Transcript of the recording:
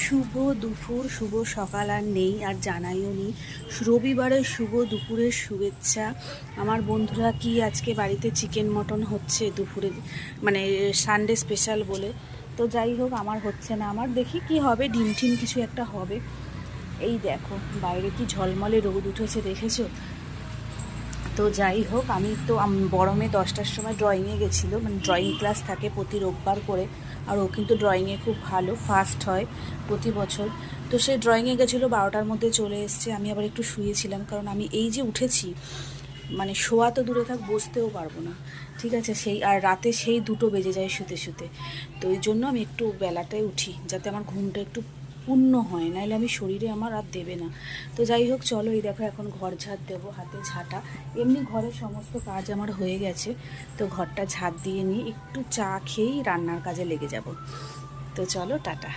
শুভ দুপুর, শুভ সকাল আর নেই, আর জানাইও নি। রবিবারের শুভ দুপুরের শুভেচ্ছা। আমার বন্ধুরা কি আজকে বাড়িতে চিকেন মটন হচ্ছে দুপুরে, মানে সানডে স্পেশাল বলে। তো যাই হোক, আমার হচ্ছে না, আমার দেখি কি হবে, ডিম টিম কিছু একটা হবে। এই দেখো বাইরে কি ঝলমলে রোদ উঠেছে, দেখেছো? তো যাই হোক, আমি তো বড় মেয়ে 10টার সময় ড্রয়িংয়ে গেছিলো, মানে ড্রয়িং ক্লাস থাকে প্রতি রোববার করে। আর ও কিন্তু ড্রয়িংয়ে খুব ভালো, ফার্স্ট হয় প্রতি বছর। তো সে ড্রয়িংয়ে গেছিলো, 12টার মধ্যে চলে এসছে। আমি আবার একটু শুয়েছিলাম, কারণ আমি এই যে উঠেছি, মানে শোয়া তো দূরে থাক, বসতেও পারবো না, ঠিক আছে? সেই আর রাতে সেই 2টো বেজে যায় শুতে শুতে। তো এই জন্য আমি একটু বেলাটায় উঠি, যাতে আমার ঘুমটা একটু পূর্ণ হয়, নাহলে আমি শরীরে আমার আর দেবে না। তো যাই হোক, চলো, এই দেখো এখন ঘর ঝাড় দেবো, হাতে ঝাঁটা। এমনি ঘরের সমস্ত কাজ আমার হয়ে গেছে, তো ঘরটা ঝাড় দিয়ে নিয়ে একটু চা খেয়েই রান্নার কাজে লেগে যাব। তো চলো, টাটা।